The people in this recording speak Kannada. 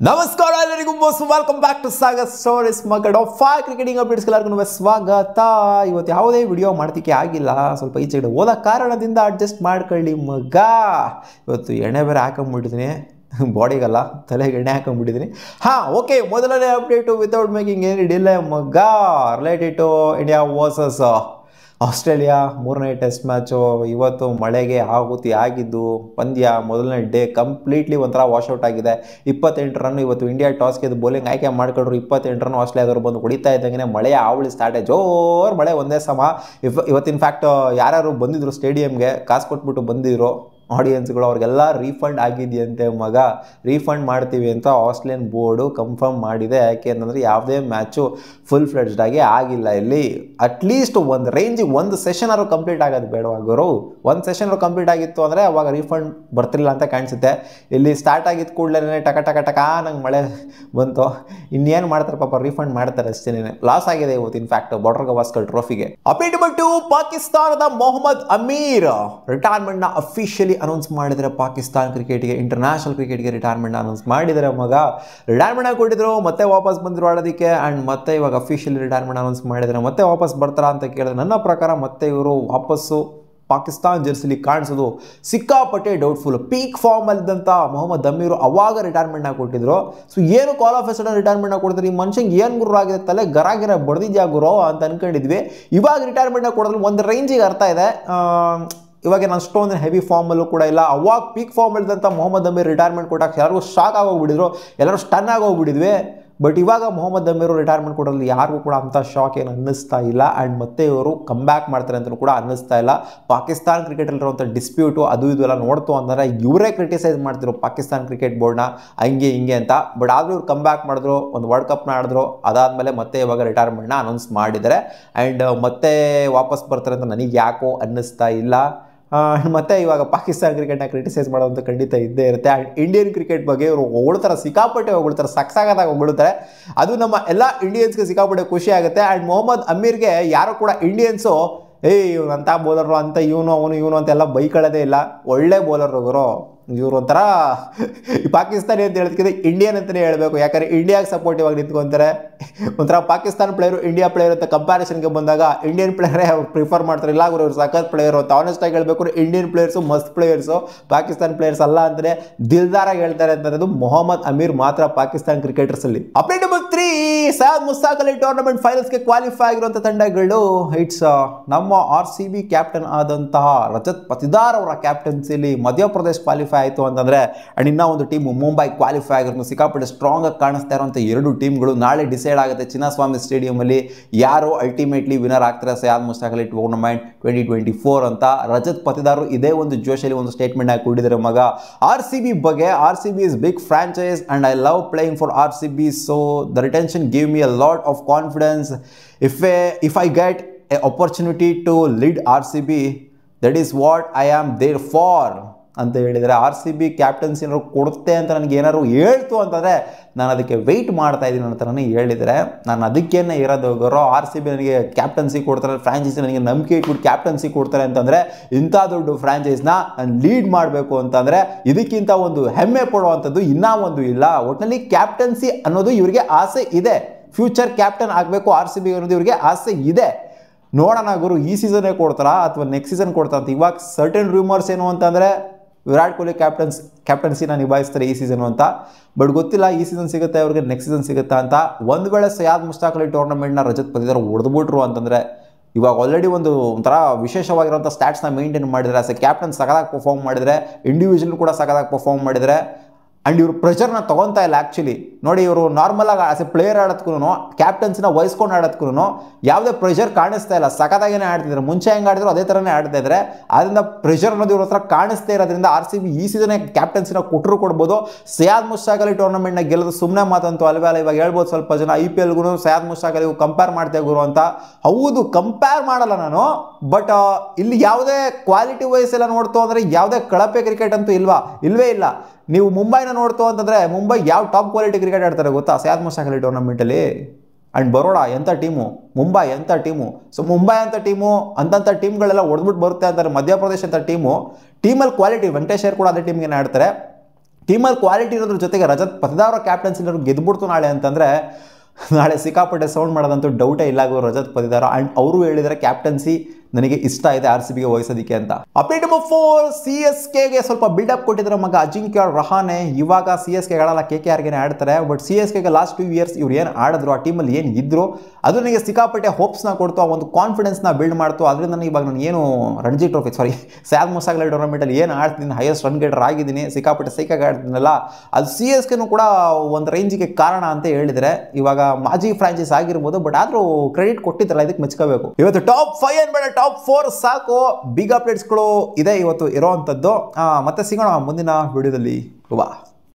ನಮಸ್ಕಾರ ಎಲ್ಲರಿಗೂ welcome back to Sagar stories ಮಗಡ್ ಆಫ್ ಫೈವ್ ಕ್ರಿಕೆಟಿಂಗ್ ಅಪ್ಡೇಟ್ಸ್ ಎಲ್ಲರಿಗೂ ಸ್ವಾಗತ. ಇವತ್ತು ಯಾವುದೇ ವಿಡಿಯೋ ಮಾಡ್ತಿಕ್ಕೆ ಆಗಿಲ್ಲ, ಸ್ವಲ್ಪ ಈಚೆ ಓದೋ ಕಾರಣದಿಂದ ಅಡ್ಜಸ್ಟ್ ಮಾಡ್ಕೊಳ್ಳಿ ಮಗ. ಇವತ್ತು ಎಣ್ಣೆ ಬೇರೆ ಹಾಕೊಂಡ್ಬಿಟ್ಟಿದ್ದೀನಿ, ಬಾಡಿಗಲ್ಲ ತಲೆಗೆ ಎಣ್ಣೆ ಹಾಕೊಂಡ್ಬಿಟ್ಟಿದ್ದೀನಿ. ಓಕೆ, ಮೊದಲನೇ ಅಪ್ಡೇಟು ವಿತೌಟ್ ಮೇಕಿಂಗ್ ಏನು ಡಿಲೇ ಮಗ, related to India versus Australia ಮೂರನೇ ಟೆಸ್ಟ್ ಮ್ಯಾಚು. ಇವತ್ತು ಮಳೆಗೆ ಆಹುತಿ ಆಗಿದ್ದು ಪಂದ್ಯ ಮೊದಲನೇ ಡೇ ಕಂಪ್ಲೀಟ್ಲಿ ಒಂಥರ ವಾಶೌಟ್ ಆಗಿದೆ. 28 ರನ್ ಇವತ್ತು ಇಂಡಿಯಾ ಟಾಸ್ ಗೆದ್ದು ಬೌಲಿಂಗ್ ಆಯ್ಕೆ ಮಾಡ್ಕೊಂಡ್ರು. 28 ರನ್ ಆಸ್ಟ್ರೇಲಿಯಾದವರು ಬಂದು ಹೊಡಿತಾ ಇದ್ದಂಗೆ ಮಳೆಯ ಆವಳಿ ಸ್ಟಾರ್ಟೇ, ಜೋರು ಮಳೆ ಒಂದೇ ಸಮ. ಇವತ್ತು ಇನ್ಫ್ಯಾಕ್ಟ್ ಯಾರ್ಯಾರು ಬಂದಿದ್ರು ಸ್ಟೇಡಿಯಂಗೆ ಕಾಸು ಕೊಟ್ಬಿಟ್ಟು ಬಂದಿದ್ರು ಆಡಿಯನ್ಸ್ಗಳು, ಅವ್ರಿಗೆಲ್ಲ ರೀಫಂಡ್ ಆಗಿದೆಯಂತೆ ಮಗ. ರೀಫಂಡ್ ಮಾಡ್ತೀವಿ ಅಂತ ಆಸ್ಟ್ರೇಲಿಯನ್ ಬೋರ್ಡು ಕನ್ಫರ್ಮ್ ಮಾಡಿದೆ. ಯಾಕೆ ಅಂತಂದರೆ ಯಾವುದೇ ಮ್ಯಾಚು ಫುಲ್ ಫ್ಲೆಡ್ಜ್ಡ್ ಆಗಿ ಆಗಿಲ್ಲ ಇಲ್ಲಿ. ಅಟ್ಲೀಸ್ಟ್ ಒಂದು ರೇಂಜಿಗೆ ಒಂದು ಸೆಷನ್ ಆದ್ರೂ ಕಂಪ್ಲೀಟ್ ಆಗೋದು ಬೇಡವಾಗೋರು. ಒಂದು ಸೆಷನ್ ಕಂಪ್ಲೀಟ್ ಆಗಿತ್ತು ಅಂದರೆ ಅವಾಗ ರೀಫಂಡ್ ಬರ್ತಿಲ್ಲ ಅಂತ ಕಾಣಿಸುತ್ತೆ. ಇಲ್ಲಿ ಸ್ಟಾರ್ಟ್ ಆಗಿದ್ದು ಕೂಡಲೇ ಟಕ ಟಕ ಟಕ ನಂಗೆ ಮಳೆ ಬಂತು. ಇನ್ನೇನು ಮಾಡ್ತಾರೆ ಪಾಪ, ರೀಫಂಡ್ ಮಾಡ್ತಾರೆ ಅಷ್ಟೇ. ಲಾಸ್ ಆಗಿದೆ ಇವತ್ತು ಇನ್ಫ್ಯಾಕ್ಟ್ ಬಾರ್ಡರ್ ಗವಾಸ್ಕರ್ ಟ್ರೋಫಿಗೆ. ಅಪ್ಡೇಟ್ ಬಂತು, ಪಾಕಿಸ್ತಾನದ ಮೊಹಮ್ಮದ್ ಅಮೀರ್ ರಿಟೈರ್ಮೆಂಟ್ನ ಅಫಿಷಿಯಲಿ ಅನೌನ್ಸ್ ಮಾಡಿದರೆ. ಪಾಕಿಸ್ತಾನ ಕ್ರಿಕೆಟ್ಗೆ, ಇಂಟರ್ನ್ಯಾಷನಲ್ ಕ್ರಿಕೆಟ್ಗೆ ರಿಟೈರ್ಮೆಂಟ್ ಅನೌನ್ಸ್ ಮಾಡಿದರೆ ಮಗ. ರಿಟೈರ್ಮೆಂಟ್ ಕೊಟ್ಟಿದ್ರು, ಮತ್ತೆ ವಾಪಸ್ ಬಂದರು ಆಡೋದಕ್ಕೆ. ಆ್ಯಂಡ್ ಮತ್ತೆ ಇವಾಗ ಅಫಿಷಿಯಲಿ ರಿಟೈರ್ಮೆಂಟ್ ಅನೌನ್ಸ್ ಮಾಡಿದರೆ. ಮತ್ತೆ ವಾಪಸ್ ಬರ್ತಾರಾ ಅಂತ ಕೇಳಿದ್ರೆ ನನ್ನ ಪ್ರಕಾರ ಮತ್ತೆ ಇವರು ವಾಪಸ್ಸು ಪಾಕಿಸ್ತಾನ ಜರ್ಸಿಲಿ ಕಾಣಿಸೋದು ಸಿಕ್ಕಾಪಟ್ಟೆ ಡೌಟ್ಫುಲ್. ಪೀಕ್ ಫಾರ್ಮಲ್ಲಿದ್ದಂಥ ಮೊಹಮ್ಮದ್ ಅಮೀರು ಅವಾಗ ರಿಟೈರ್ಮೆಂಟ್ನ ಕೊಟ್ಟಿದ್ರು. ಸೊ ಏನು ಕಾಲ್ ಆಫ್ ಎ ಸಡನ್ ರಿಟೈರ್ಮೆಂಟ್ನ ಕೊಡ್ತಾರೆ, ಈ ಮನುಷ್ಯಂಗೆ ಏನು ಗುರು ಆಗಿದೆ, ತಲೆ ಗರಾಗಿರ ಬಡ್ದಿದ್ಯಾ ಗುರು ಅಂತ ಅನ್ಕೊಂಡಿದ್ವಿ. ಇವಾಗ ರಿಟೈರ್ಮೆಂಟ್ನ ಕೊಡೋದು ಒಂದು ರೇಂಜಿಗೆ ಅರ್ಥ ಇದೆ. ಇವಾಗ ನಾನು ಅಷ್ಟೊಂದು ಹೆವಿ ಫಾರ್ಮಲ್ಲೂ ಕೂಡ ಇಲ್ಲ. ಅವಾಗ ಪೀಕ್ ಫಾರ್ಮಲ್ಲಿದ್ದಂಥ ಮೊಹಮ್ಮದ್ ಅಮೀರ್ ರಿಟೈರ್ಮೆಂಟ್ ಕೊಟ್ಟಾಗ ಎಲ್ಲರಿಗೂ ಶಾಕ್ ಆಗೋಗ್ಬಿಟ್ಟಿದ್ರು, ಎಲ್ಲರೂ ಸ್ಟನ್ ಆಗೋಗ್ಬಿಟ್ಟಿದ್ವಿ. ಬಟ್ ಇವಾಗ ಮೊಹಮ್ಮದ್ ಅಮೀರು ರಿಟೈರ್ಮೆಂಟ್ ಕೊಡೋದ್ರಲ್ಲಿ ಯಾರಿಗೂ ಕೂಡ ಅಂಥ ಶಾಕ್ ಏನು ಅನ್ನಿಸ್ತಾ ಇಲ್ಲ. ಆ್ಯಂಡ್ ಮತ್ತೆ ಇವರು ಕಮ್ ಬ್ಯಾಕ್ ಮಾಡ್ತಾರೆ ಅಂತಲೂ ಕೂಡ ಅನ್ನಿಸ್ತಾ ಇಲ್ಲ. ಪಾಕಿಸ್ತಾನ ಕ್ರಿಕೆಟಲ್ಲಿರುವಂಥ ಡಿಸ್ಪ್ಯೂಟು ಅದು ಇದು ಎಲ್ಲ ನೋಡ್ತು ಅಂದರೆ ಇವರೇ ಕ್ರಿಟಿಸೈಸ್ ಮಾಡ್ತಿದ್ರು ಪಾಕಿಸ್ತಾನ ಕ್ರಿಕೆಟ್ ಬೋರ್ಡ್ನ ಹಂಗೆ ಹಿಂಗೆ ಅಂತ. ಬಟ್ ಆದರೂ ಇವ್ರು ಕಮ್ ಬ್ಯಾಕ್ ಮಾಡಿದ್ರು, ಒಂದು ವರ್ಲ್ಡ್ ಕಪ್ನ ಆಡಿದ್ರು. ಅದಾದಮೇಲೆ ಮತ್ತೆ ಇವಾಗ ರಿಟೈರ್ಮೆಂಟ್ನ ಅನೌನ್ಸ್ ಮಾಡಿದ್ದಾರೆ. ಆ್ಯಂಡ್ ಮತ್ತೆ ವಾಪಸ್ ಬರ್ತಾರೆ ಅಂತ ನನಗೆ ಯಾಕೋ ಅನ್ನಿಸ್ತಾ ಇಲ್ಲ. ಮತ್ತು ಇವಾಗ ಪಾಕಿಸ್ತಾನ ಕ್ರಿಕೆಟ್ನ ಕ್ರಿಟಿಸೈಸ್ ಮಾಡೋದಂತ ಖಂಡಿತ ಇದ್ದೇ ಇರುತ್ತೆ. ಆ್ಯಂಡ್ ಇಂಡಿಯನ್ ಕ್ರಿಕೆಟ್ ಬಗ್ಗೆ ಇವರು ಹೊಗಳ್ತಾರೆ, ಸಿಕ್ಕಾಪಟ್ಟೆ ಹೊಗಳ್ತಾರೆ, ಸಕ್ಸಾಗದಾಗ ಹೊಗಳ್ತಾರೆ. ಅದು ನಮ್ಮ ಎಲ್ಲ ಇಂಡಿಯನ್ಸ್ಗೆ ಸಿಕ್ಕಾಪಟ್ಟೆ ಖುಷಿ ಆಗುತ್ತೆ. ಆ್ಯಂಡ್ ಮೊಹಮ್ಮದ್ ಅಮೀರ್ಗೆ ಯಾರು ಕೂಡ ಇಂಡಿಯನ್ಸು ಇವ್ನು ಅಂಥ ಬೌಲರು ಅಂತ ಇವನು ಅಂತೆಲ್ಲ ಬೈಕೊಳ್ಳೋದೇ ಇಲ್ಲ. ಒಳ್ಳೆ ಬೌಲರ್ ಹೋಗೋರು ಇವರು. ಒಂಥರ ಪಾಕಿಸ್ತಾನಿ ಅಂತ ಹೇಳೋದಕ್ಕಿಂತ ಇಂಡಿಯನ್ ಅಂತಲೇ ಹೇಳಬೇಕು. ಯಾಕಂದರೆ ಇಂಡಿಯಾಗೆ ಸಪೋರ್ಟಿವ್ ಆಗಿ ನಿಂತ್ಕೊತಾರೆ. ಒಂಥರ ಪಾಕಿಸ್ತಾನ ಪ್ಲೇಯರು ಇಂಡಿಯಾ ಪ್ಲೇಯರ್ ಅಂತ ಕಂಪ್ಯಾರಿಸನ್ಗೆ ಬಂದಾಗ ಇಂಡಿಯನ್ ಪ್ಲೇಯರೇ ಅವ್ರು ಪ್ರಿಫರ್ ಮಾಡ್ತಾರೆ. ಇಲ್ಲ ಅವರು ಸಖತ್ ಪ್ಲೇಯರು ಅಂತ ಆನೆಸ್ಟಾಗಿ ಹೇಳಬೇಕು. ಇಂಡಿಯನ್ ಪ್ಲೇಯರ್ಸು ಮಸ್ತ್ ಪ್ಲೇಯರ್ಸು, ಪಾಕಿಸ್ತಾನ ಪ್ಲೇಯರ್ಸ್ ಅಲ್ಲ ಅಂತಲೇ ದಿಲ್ದಾರಾಗಿ ಹೇಳ್ತಾರೆ ಅಂತಂದು ಮೊಹಮ್ಮದ್ ಅಮೀರ್ ಮಾತ್ರ ಪಾಕಿಸ್ತಾನ ಕ್ರಿಕೆಟರ್ಸಲ್ಲಿ. Update number 3, Syed Mushtaq Ali tournament ಫೈನಲ್ಸ್ಗೆ ಕ್ವಾಲಿಫೈ ಆಗಿರುವಂಥ ತಂಡಗಳು ಇಟ್ಸ್ ನಮ್ಮ RCB ಕ್ಯಾಪ್ಟನ್ ಆದಂತಹ ರಜತ್ ಪತಿದಾರ್ ಅವರ ಕ್ಯಾಪ್ಟನ್ಸಿಲಿ ಮಧ್ಯಪ್ರದೇಶ್ ಕ್ವಾಲಿಫೈ ಆಯಿತು ಅಂತಂದರೆ. ಆ್ಯಂಡ್ ಇನ್ನೂ ಒಂದು ಟೀಮ್ ಮುಂಬೈ ಕ್ವಾಲಿಫೈ ಆಗಿರೋದು. ಸಿಕ್ಕಾಪಟ್ಟೆ ಸ್ಟ್ರಾಂಗ್ ಆಗಿ ಕಾಣಿಸ್ತಾ ಇರುವಂಥ 2 ಟೀಮ್ಗಳು ನಾಳೆ ಡಿಸೈಡ್ ಆಗುತ್ತೆ ಚಿನ್ನಸ್ವಾಮಿ ಸ್ಟೇಡಿಯಮಲ್ಲಿ ಯಾರು ಅಲ್ಟಿಮೇಟ್ಲಿ ವಿನರ್ ಆಗ್ತಾರೆ ಸಯ್ಯದ್ ಮುಸ್ತಾಕ್ ಅಲಿ ಟೂರ್ನಮೆಂಟ್ 2024 ಅಂತ. ರಜತ್ ಪತಿದಾರು ಇದೇ ಒಂದು ಜೋಶಲ್ಲಿ ಒಂದು ಸ್ಟೇಟ್ಮೆಂಟ್ ಆಗಿ ಕೊಟ್ಟಿದ್ದಾರೆ ಮಗ RCB ಬಗ್ಗೆ. RCB is big franchise and I love playing for RCB, so the retention give me a lot of confidence. If I get a opportunity to lead RCB, that is what I am there for ಅಂತ ಹೇಳಿದರೆ. RCB ಕ್ಯಾಪ್ಟನ್ಸಿ ಏನಾದ್ರು ಕೊಡುತ್ತೆ ಅಂತ ನನಗೆ ಏನಾದ್ರು ಹೇಳ್ತು ಅಂತಂದರೆ ನಾನು ಅದಕ್ಕೆ ವೆಯ್ಟ್ ಮಾಡ್ತಾ ಇದ್ದೀನಿ ಅಂತ ನನಗೆ ಹೇಳಿದರೆ, ನಾನು ಅದಕ್ಕೇನೆ ಇರೋದು ಗರೋ. RCB ನನಗೆ ಕ್ಯಾಪ್ಟನ್ಸಿ ಕೊಡ್ತಾರೆ, ಫ್ರಾಂಚೈಸಿ ನನಗೆ ನಂಬಿಕೆ ಇಟ್ಬಿಟ್ಟು ಕ್ಯಾಪ್ಟನ್ಸಿ ಕೊಡ್ತಾರೆ ಅಂತಂದರೆ, ಇಂಥ ದೊಡ್ಡ ಫ್ರಾಂಚೈಸ್ನ ನಾನು ಲೀಡ್ ಮಾಡಬೇಕು ಅಂತಂದರೆ ಇದಕ್ಕಿಂತ ಒಂದು ಹೆಮ್ಮೆ ಪಡುವಂಥದ್ದು ಇನ್ನೂ ಒಂದು ಇಲ್ಲ. ಒಟ್ಟಿನಲ್ಲಿ ಕ್ಯಾಪ್ಟನ್ಸಿ ಅನ್ನೋದು ಇವರಿಗೆ ಆಸೆ ಇದೆ. ಫ್ಯೂಚರ್ ಕ್ಯಾಪ್ಟನ್ ಆಗಬೇಕು RCB ಅನ್ನೋದು ಇವರಿಗೆ ಆಸೆ ಇದೆ. ನೋಡೋಣ ಗುರು, ಈ ಸೀಸನ್ನೇ ಕೊಡ್ತಾರಾ ಅಥವಾ ನೆಕ್ಸ್ಟ್ ಸೀಸನ್ ಕೊಡ್ತಾರ ಅಂತ. ಇವಾಗ ಸರ್ಟನ್ ರೂಮರ್ಸ್ ಏನು ಅಂತಂದರೆ ವಿರಾಟ್ ಕೊಹ್ಲಿ ಕ್ಯಾಪ್ಟನ್ಸಿನ ನಿಭಾಯಿಸ್ತಾರೆ ಈ ಸೀಸನು ಅಂತ. ಬಟ್ ಗೊತ್ತಿಲ್ಲ ಈ ಸೀಸನ್ ಸಿಗುತ್ತೆ ಅವ್ರಿಗೆ, ನೆಕ್ಸ್ಟ್ ಸೀಸನ್ ಸಿಗುತ್ತಾ ಅಂತ. ಒಂದು ವೇಳೆ ಸಯ್ಯದ್ ಮುಸ್ತಾಕ್ ಅಲಿ ಟೂರ್ನಮೆಂಟ್ನ ರಜತ್ ಪತಿದಾರ್ ಹೊಡೆದ್ಬಿಟ್ರು ಅಂತಂದರೆ, ಇವಾಗ ಆಲ್ರೆಡಿ ಒಂಥರ ವಿಶೇಷವಾಗಿರುವಂಥ ಸ್ಟ್ಯಾಟ್ಸ್ನ ಮೇಂಟೈನ್ ಮಾಡಿದರೆ, ಆಸ್ ಎ ಕ್ಯಾಪ್ಟನ್ ಸಖತ್ತಾಗಿ ಪರ್ಫಾರ್ಮ್ ಮಾಡಿದರೆ, ಇಂಡಿವಿಜುವಲ್ ಕೂಡ ಸಖತ್ತಾಗಿ ಪರ್ಫಾರ್ಮ್ ಮಾಡಿದರೆ. ಆ್ಯಂಡ್ ಇವರು ಪ್ರೆಷರ್ನ ತೊಗೊತಾ ಇಲ್ಲ ಆ್ಯಕ್ಚುಲಿ. ನೋಡಿ, ಇವರು ನಾರ್ಮಲಾಗಿ ಆಸ್ ಎ ಪ್ಲೇಯರ್ ಆಡೋದಕ್ಕೂ ಕ್ಯಾಪ್ಟನ್ಸಿನ ವಹಿಸ್ಕೊಂಡು ಆಡೋದಕ್ಕೂ ಯಾವುದೇ ಪ್ರೆಷರ್ ಕಾಣಿಸ್ತಾ ಇಲ್ಲ. ಸಖತ್ತಾಗೇ ಆಡ್ತಿದ್ದಾರೆ. ಮುಂಚೆ ಹೆಂಗೆ ಆಡಿದ್ರು ಅದೇ ಥರನೇ ಆಡ್ತಾ ಇದ್ದಾರೆ. ಆದ್ದರಿಂದ ಪ್ರೆಷರ್ ಅನ್ನೋದು ಇವ್ರ ಹತ್ರ ಕಾಣಿಸ್ತಾ ಇರೋದ್ರಿಂದ RCB ಈ ಸೀಸನ್ನೇ ಕ್ಯಾಪ್ಟನ್ಸಿನ ಕೊಡ್ಬೋದು. ಸಯ್ಯದ್ ಮುಸ್ತಾಕ್ ಅಲಿ ಟೂರ್ನಮೆಂಟ್ನ ಗೆಲ್ಲೋದು ಸುಮ್ಮನೆ ಮಾತಂತೂ ಅಲ್ವೇ ಅಲ್ಲ. ಇವಾಗ ಹೇಳ್ಬೋದು ಸ್ವಲ್ಪ ಜನ IPLಗೂ ಸಯ್ಯದ್ ಮುಸ್ತಾಕ್ ಅಲಿಗೂ ಕಂಪೇರ್ ಮಾಡ್ತೇವೆ ಗುರು ಅಂತ. ಹೌದು, ಕಂಪೇರ್ ಮಾಡಲ್ಲ ನಾನು. ಬಟ್ ಇಲ್ಲಿ ಯಾವುದೇ ಕ್ವಾಲಿಟಿ ವೈಸ್ ಎಲ್ಲ ನೋಡ್ತು ಅಂದರೆ ಯಾವುದೇ ಕಳಪೆ ಕ್ರಿಕೆಟ್ ಅಂತೂ ಇಲ್ವೇ ಇಲ್ಲ. ನೀವು ಮುಂಬೈನ ನೋಡ್ತು ಅಂತಂದರೆ ಮುಂಬೈ ಯಾವ ಟಾಪ್ ಕ್ವಾಲಿಟಿ ಕ್ರಿಕೆಟ್ ಆಡ್ತಾರೆ ಗೊತ್ತಾ ಸಯ್ಯದ್ ಮುಸ್ತಾಕ್ ಅಲಿ ಟೂರ್ನಮೆಂಟಲ್ಲಿ. ಆ್ಯಂಡ್ ಬರೋಡಾ ಎಂಥ ಟೀಮು, ಮುಂಬೈ ಎಂಥ ಟೀಮು. ಸೊ ಮುಂಬೈ ಅಂತ ಟೀಮು ಅಂಥ ಟೀಮ್ಗಳೆಲ್ಲ ಹೊಡೆದ್ಬಿಟ್ಟು ಬರುತ್ತೆ ಅಂತಾರೆ. ಮಧ್ಯಪ್ರದೇಶ ಅಂತ ಟೀಮಲ್ಲಿ ಕ್ವಾಲಿಟಿ, ವೆಂಕಟೇಶ್ ಅಯ್ಯರ್ ಕೂಡ ಅದೇ ಟೀಮ್ಗೆ ಆಡ್ತಾರೆ. ಟೀಮಲ್ಲಿ ಕ್ವಾಲಿಟಿ ಇರೋದ್ರ ಜೊತೆಗೆ ರಜತ್ ಪತಿದಾರ ಕ್ಯಾಪ್ಟನ್ಸಿ ಗೆದ್ಬಿಡ್ತು ನಾಳೆ ಅಂತಂದರೆ ನಾಳೆ ಸಿಕ್ಕಾಪಟ್ಟೆ ಸೌಂಡ್ ಮಾಡೋದಂತೂ ಡೌಟೇ ಇಲ್ಲ ಆಗೋ ರಜತ್ ಪತಿದಾರ. ಆ್ಯಂಡ್ ಅವರು ಹೇಳಿದರೆ ಕ್ಯಾಪ್ಟನ್ಸಿ ನನಗೆ ಇಷ್ಟ ಇದೆ RCBಗೆ ವಹಿಸೋದಕ್ಕೆ ಅಂತ. ಅಪ್ಡೇಟ್ ನಂಬರ್ 4, CSKಗೆ ಸ್ವಲ್ಪ ಬಿಲ್ಡಪ್ ಕೊಟ್ಟಿದ್ದಾರೆ ಮಗ ಅಜಿಂಕ್ಯ ರಹಾನೆ. ಇವಾಗ CSK ಆಡಲ್ಲ, KKRಗೆ ಆಡ್ತಾರೆ. ಬಟ್ CSKಗೆ ಲಾಸ್ಟ್ 2 ಇಯರ್ಸ್ ಇವ್ರು ಏನು ಆಡಿದ್ರು, ಆ ಟೀಮಲ್ಲಿ ಏನು ಇದ್ರು, ಅದು ನನಗೆ ಸಿಕ್ಕಾಪಟ್ಟೆ ಹೋಪ್ಸ್ನ ಕೊಡ್ತು, ಆ ಒಂದು ಕಾನ್ಫಿಡೆನ್ಸ್ನ ಬಿಲ್ಡ್ ಮಾಡ್ತು. ಅದರಿಂದ ನನಗೆ ಇವಾಗ ನಾನು ಏನು ರಣಜಿ ಟ್ರೋಫಿ ಸ್ಯಾಲ್ ಮುಸಾಗ್ಲೈ ಟೂರ್ನಮೆಂಟಲ್ಲಿ ಏನು ಆಡ್ತೀನಿ, ಹೈಯೆಸ್ಟ್ ರನ್ ಗೇಟರ್ ಆಗಿದ್ದೀನಿ, ಸಿಕ್ಕಾಪಟ್ಟೆ ಸೈಕಾಗಿ ಆಡ್ತೀನಲ್ಲ, ಅದು CSKನೂ ಕೂಡ ಒಂದು ರೇಂಜಿಗೆ ಕಾರಣ ಅಂತ ಹೇಳಿದರೆ. ಇವಾಗ ಮಾಜಿ ಫ್ರಾಂಚೈಸ್ ಆಗಿರ್ಬೋದು, ಬಟ್ ಆದರೂ ಕ್ರೆಡಿಟ್ ಕೊಟ್ಟಿದ್ದಲ್ಲ, ಇದಕ್ಕೆ ಮೆಚ್ಕೋಬೇಕು. ಇವತ್ತು ಟಾಪ್ 5 ಅನ್ಬೇಡ, ಟಾಪ್ 4 ಸಾಕು. ಬಿಗ್ ಅಪ್ಡೇಟ್ಸ್ಗಳು ಇದೆ ಇವತ್ತು ಇರೋವಂಥದ್ದು. ಮತ್ತೆ ಸಿಗೋಣ ಮುಂದಿನ ವಿಡಿಯೋದಲ್ಲಿ. ವಾ.